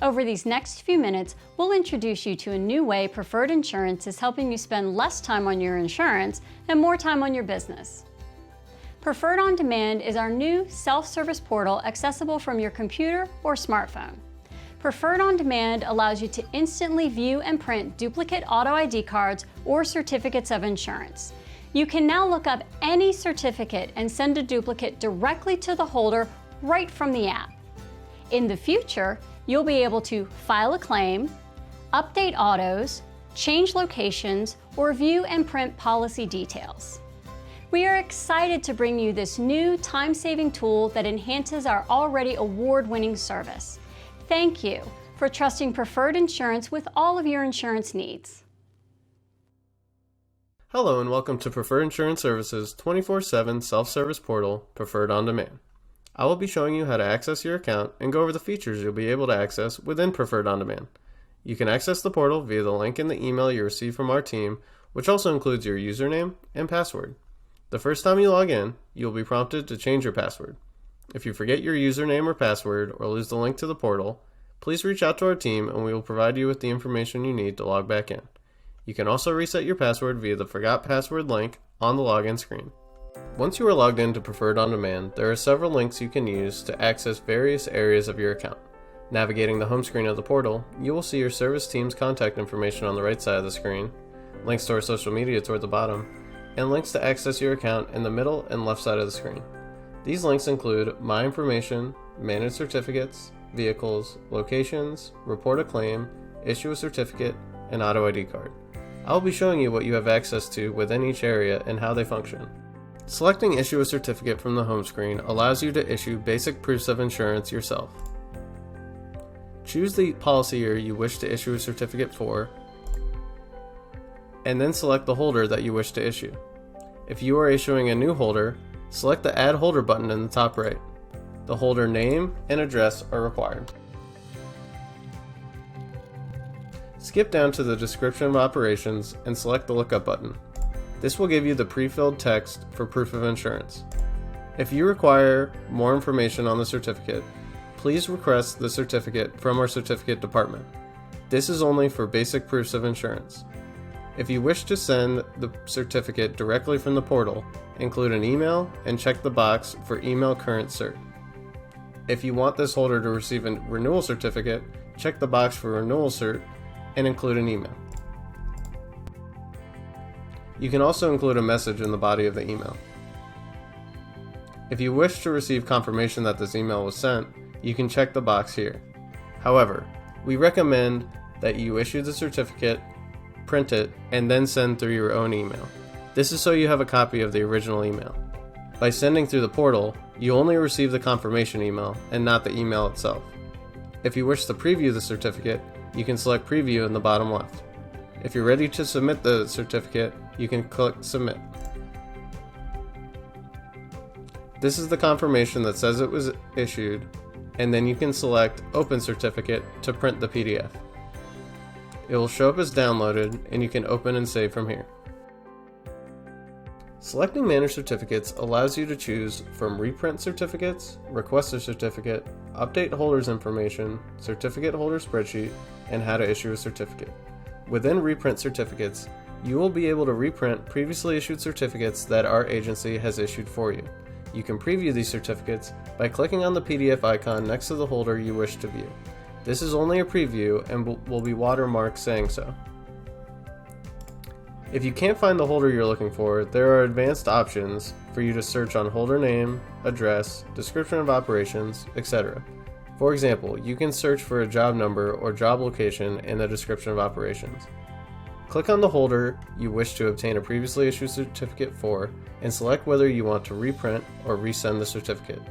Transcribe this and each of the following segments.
Over these next few minutes, we'll introduce you to a new way Preferred Insurance is helping you spend less time on your insurance and more time on your business. Preferred On Demand is our new self-service portal accessible from your computer or smartphone. Preferred On Demand allows you to instantly view and print duplicate auto ID cards or certificates of insurance. You can now look up any certificate and send a duplicate directly to the holder right from the app. In the future, you'll be able to file a claim, update autos, change locations, or view and print policy details. We are excited to bring you this new time-saving tool that enhances our already award-winning service. Thank you for trusting Preferred Insurance with all of your insurance needs. Hello and welcome to Preferred Insurance Services 24/7 self-service portal, Preferred On Demand. I will be showing you how to access your account and go over the features you'll be able to access within Preferred On Demand. You can access the portal via the link in the email you received from our team, which also includes your username and password. The first time you log in, you'll be prompted to change your password. If you forget your username or password or lose the link to the portal, please reach out to our team and we will provide you with the information you need to log back in. You can also reset your password via the Forgot Password link on the login screen. Once you are logged into Preferred On Demand, there are several links you can use to access various areas of your account. Navigating the home screen of the portal, you will see your service team's contact information on the right side of the screen, links to our social media toward the bottom, and links to access your account in the middle and left side of the screen. These links include My Information, Manage Certificates, Vehicles, Locations, Report a Claim, Issue a Certificate, and Auto ID Card. I will be showing you what you have access to within each area and how they function. Selecting Issue a Certificate from the home screen allows you to issue basic proofs of insurance yourself. Choose the policy year you wish to issue a certificate for, and then select the holder that you wish to issue. If you are issuing a new holder, select the Add Holder button in the top right. The holder name and address are required. Skip down to the Description of Operations and select the Lookup button. This will give you the pre-filled text for proof of insurance. If you require more information on the certificate, please request the certificate from our certificate department. This is only for basic proofs of insurance. If you wish to send the certificate directly from the portal, include an email and check the box for Email Current Cert. If you want this holder to receive a renewal certificate, check the box for Renewal Cert and include an email. You can also include a message in the body of the email. If you wish to receive confirmation that this email was sent, you can check the box here. However, we recommend that you issue the certificate, print it, and then send through your own email. This is so you have a copy of the original email. By sending through the portal, you only receive the confirmation email and not the email itself. If you wish to preview the certificate, you can select Preview in the bottom left. If you're ready to submit the certificate, you can click Submit. This is the confirmation that says it was issued, and then you can select Open Certificate to print the PDF. It will show up as downloaded, and you can open and save from here. Selecting Manage Certificates allows you to choose from Reprint Certificates, Request a Certificate, Update Holder's Information, Certificate Holder Spreadsheet, and How to Issue a Certificate. Within Reprint Certificates, you will be able to reprint previously issued certificates that our agency has issued for you. You can preview these certificates by clicking on the PDF icon next to the holder you wish to view. This is only a preview and will be watermarked saying so. If you can't find the holder you're looking for, there are advanced options for you to search on holder name, address, description of operations, etc. For example, you can search for a job number or job location in the description of operations. Click on the holder you wish to obtain a previously issued certificate for and select whether you want to reprint or resend the certificate.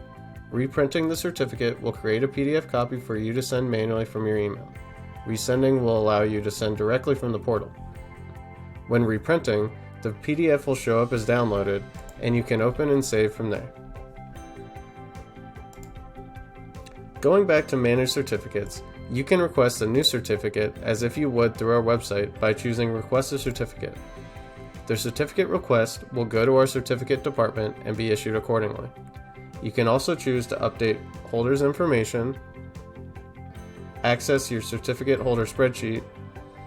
Reprinting the certificate will create a PDF copy for you to send manually from your email. Resending will allow you to send directly from the portal. When reprinting, the PDF will show up as downloaded and you can open and save from there. Going back to Manage Certificates, you can request a new certificate as if you would through our website by choosing Request a Certificate. The certificate request will go to our certificate department and be issued accordingly. You can also choose to update holder's information, access your certificate holder spreadsheet,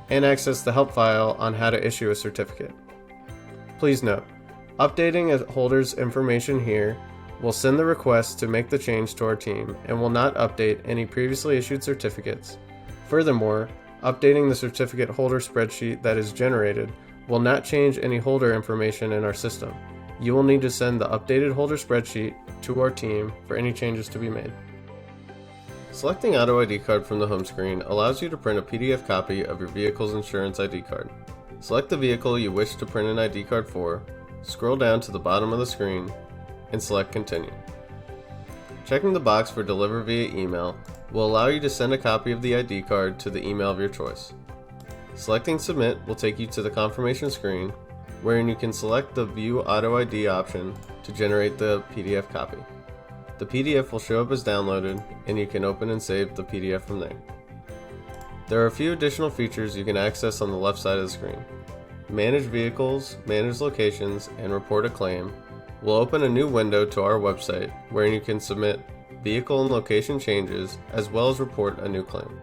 and access the help file on how to issue a certificate. Please note, updating a holder's information here will send the request to make the change to our team and will not update any previously issued certificates. Furthermore, updating the certificate holder spreadsheet that is generated will not change any holder information in our system. You will need to send the updated holder spreadsheet to our team for any changes to be made. Selecting Auto ID card from the home screen allows you to print a PDF copy of your vehicle's insurance ID card. Select the vehicle you wish to print an ID card for, scroll down to the bottom of the screen, and select Continue. Checking the box for Deliver via email will allow you to send a copy of the ID card to the email of your choice. Selecting Submit will take you to the confirmation screen, wherein you can select the View Auto ID option to generate the PDF copy. The PDF will show up as downloaded, and you can open and save the PDF from there. There are a few additional features you can access on the left side of the screen. Manage Vehicles, Manage Locations, and Report a Claim will open a new window to our website wherein you can submit vehicle and location changes as well as report a new claim.